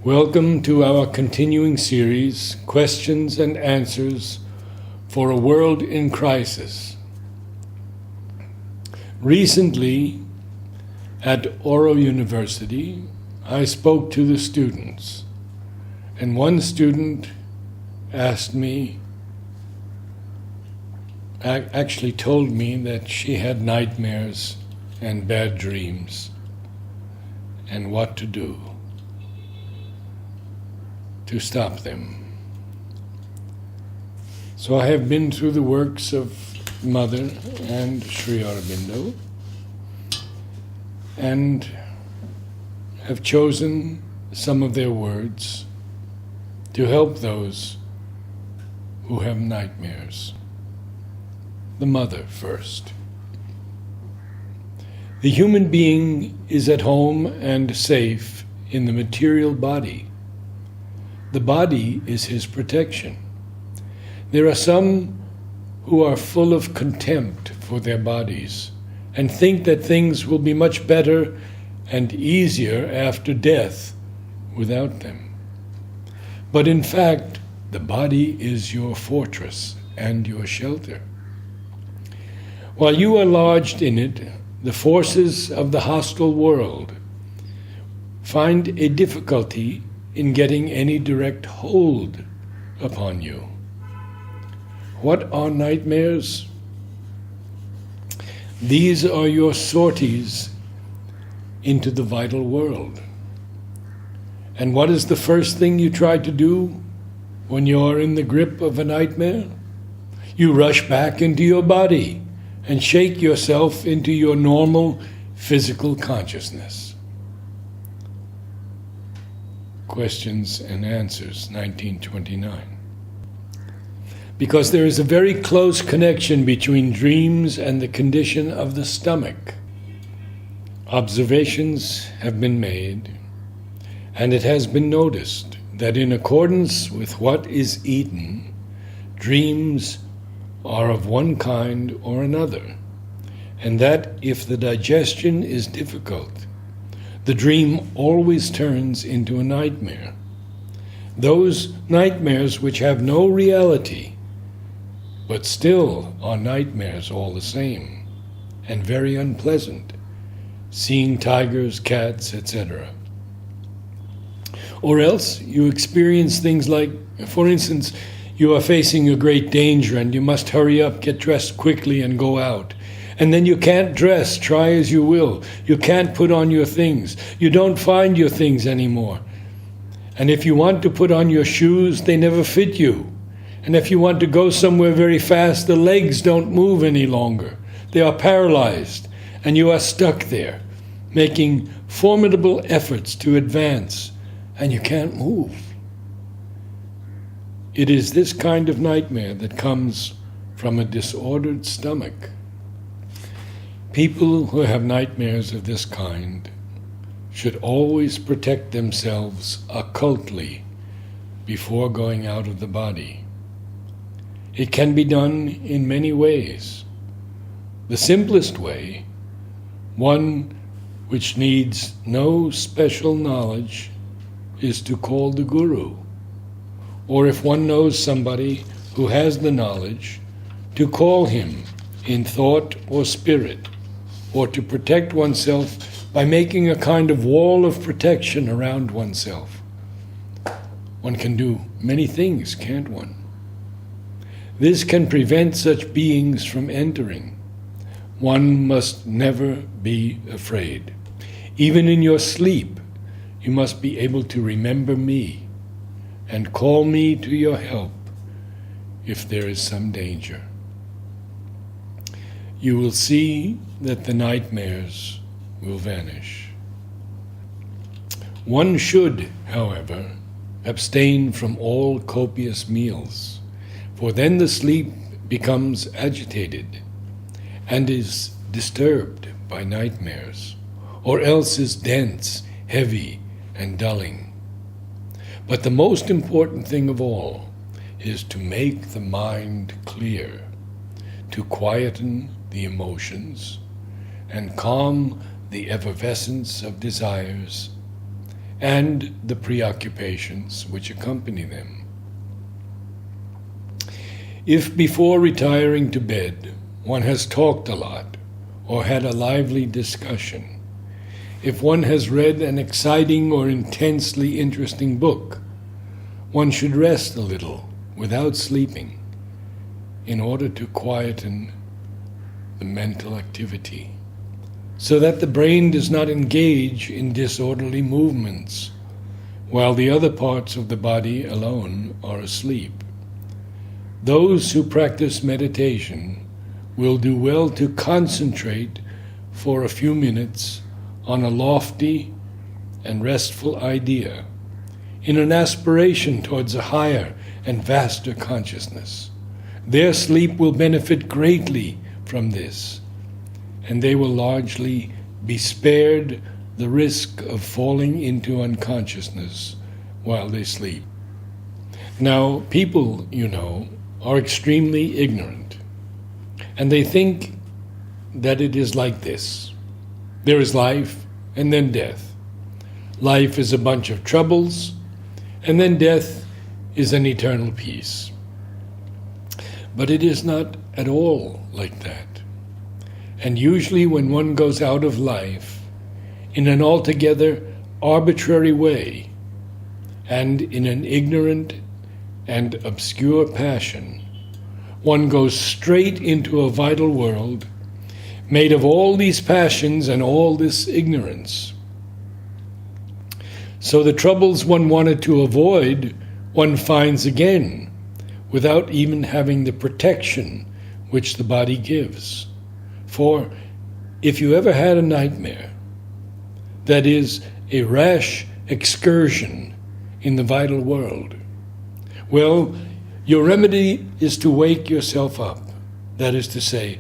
Welcome to our continuing series, Questions and Answers for a World in Crisis. Recently, at Oro University, I spoke to the students, and one student asked me, actually told me that she had nightmares and bad dreams, and what to do to stop them. So I have been through the works of Mother and Sri Aurobindo and have chosen some of their words to help those who have nightmares. The Mother first. The human being is at home and safe in the material body. The body is his protection. There are some who are full of contempt for their bodies and think that things will be much better and easier after death without them. But in fact, the body is your fortress and your shelter. While you are lodged in it, the forces of the hostile world find a difficulty in getting any direct hold upon you. What are nightmares? These are your sorties into the vital world. And what is the first thing you try to do when you are in the grip of a nightmare? You rush back into your body and shake yourself into your normal physical consciousness. Questions and Answers, 1929. Because there is a very close connection between dreams and the condition of the stomach. Observations have been made, and it has been noticed that in accordance with what is eaten, dreams are of one kind or another, and that if the digestion is difficult, the dream always turns into a nightmare. Those nightmares which have no reality, but still are nightmares all the same, and very unpleasant, seeing tigers, cats, etc. Or else you experience things like, for instance, you are facing a great danger and you must hurry up, get dressed quickly and go out. And then you can't dress, try as you will. You can't put on your things. You don't find your things anymore. And if you want to put on your shoes, they never fit you. And if you want to go somewhere very fast, the legs don't move any longer. They are paralyzed, and you are stuck there, making formidable efforts to advance, and you can't move. It is this kind of nightmare that comes from a disordered stomach. People who have nightmares of this kind should always protect themselves occultly before going out of the body. It can be done in many ways. The simplest way, one which needs no special knowledge, is to call the Guru. Or if one knows somebody who has the knowledge, to call him in thought or spirit, or to protect oneself by making a kind of wall of protection around oneself. One can do many things, can't one? This can prevent such beings from entering. One must never be afraid. Even in your sleep, you must be able to remember me and call me to your help if there is some danger. You will see that the nightmares will vanish. One should, however, abstain from all copious meals, for then the sleep becomes agitated and is disturbed by nightmares, or else is dense, heavy, and dulling. But the most important thing of all is to make the mind clear, to quieten the emotions, and calm the effervescence of desires, and the preoccupations which accompany them. If before retiring to bed one has talked a lot or had a lively discussion, if one has read an exciting or intensely interesting book, one should rest a little without sleeping in order to quieten the mental activity, so that the brain does not engage in disorderly movements while the other parts of the body alone are asleep. Those who practice meditation will do well to concentrate for a few minutes on a lofty and restful idea in an aspiration towards a higher and vaster consciousness. Their sleep will benefit greatly from this, and they will largely be spared the risk of falling into unconsciousness while they sleep. Now, people, are extremely ignorant, and they think that it is like this. There is life and then death. Life is a bunch of troubles, and then death is an eternal peace. But it is not at all like that. And usually when one goes out of life in an altogether arbitrary way and in an ignorant and obscure passion, one goes straight into a vital world made of all these passions and all this ignorance. So the troubles one wanted to avoid, one finds again, without even having the protection which the body gives. For if you ever had a nightmare, that is, a rash excursion in the vital world, well, your remedy is to wake yourself up, that is to say,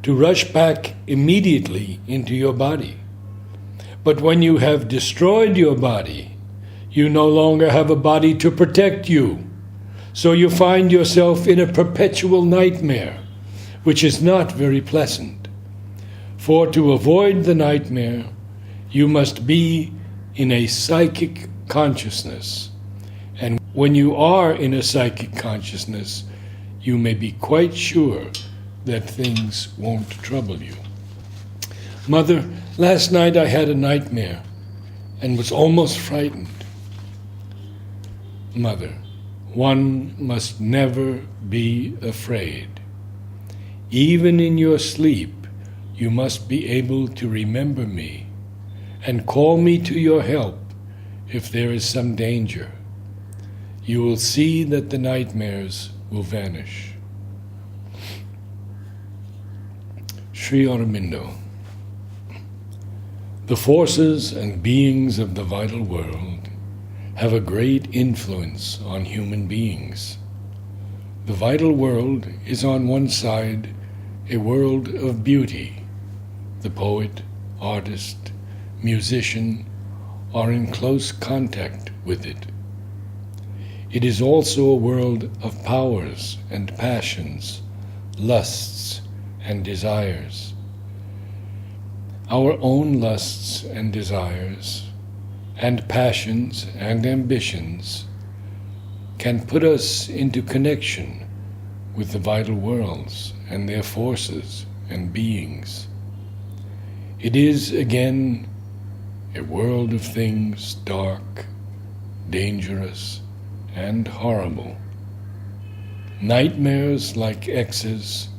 to rush back immediately into your body. But when you have destroyed your body, you no longer have a body to protect you. So you find yourself in a perpetual nightmare, which is not very pleasant. For to avoid the nightmare, you must be in a psychic consciousness. And when you are in a psychic consciousness, you may be quite sure that things won't trouble you. Mother, last night I had a nightmare and was almost frightened. Mother, one must never be afraid. Even in your sleep, you must be able to remember me and call me to your help if there is some danger. You will see that the nightmares will vanish. Sri Aurobindo. The forces and beings of the vital world have a great influence on human beings. The vital world is on one side a world of beauty. The poet, artist, musician are in close contact with it. It is also a world of powers and passions, lusts and desires. Our own lusts and desires, and passions and ambitions can put us into connection with the vital worlds and their forces and beings. It is, again, a world of things dark, dangerous, and horrible. Nightmares, like X's,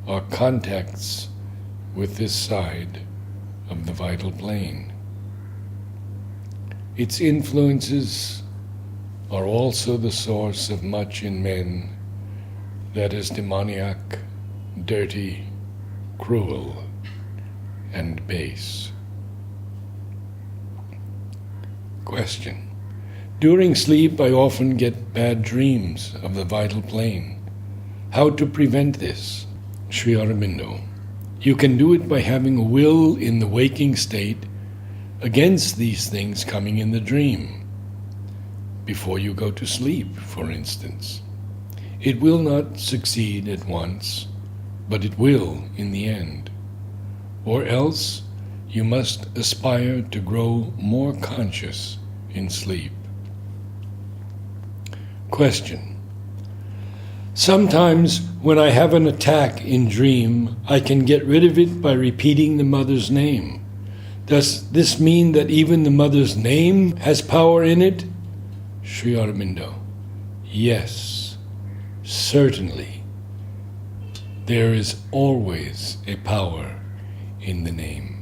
are contacts with this side of the vital plane. Its influences are also the source of much in men that is demoniac, dirty, cruel, and base. Question. During sleep, I often get bad dreams of the vital plane. How to prevent this? Sri Aurobindo. You can do it by having a will in the waking state against these things coming in the dream. Before you go to sleep, for instance. It will not succeed at once, but it will in the end. Or else, you must aspire to grow more conscious in sleep. Question. Sometimes when I have an attack in dream, I can get rid of it by repeating the mother's name. Does this mean that even the mother's name has power in it? Sri Aurobindo. Yes, certainly. There is always a power in the name.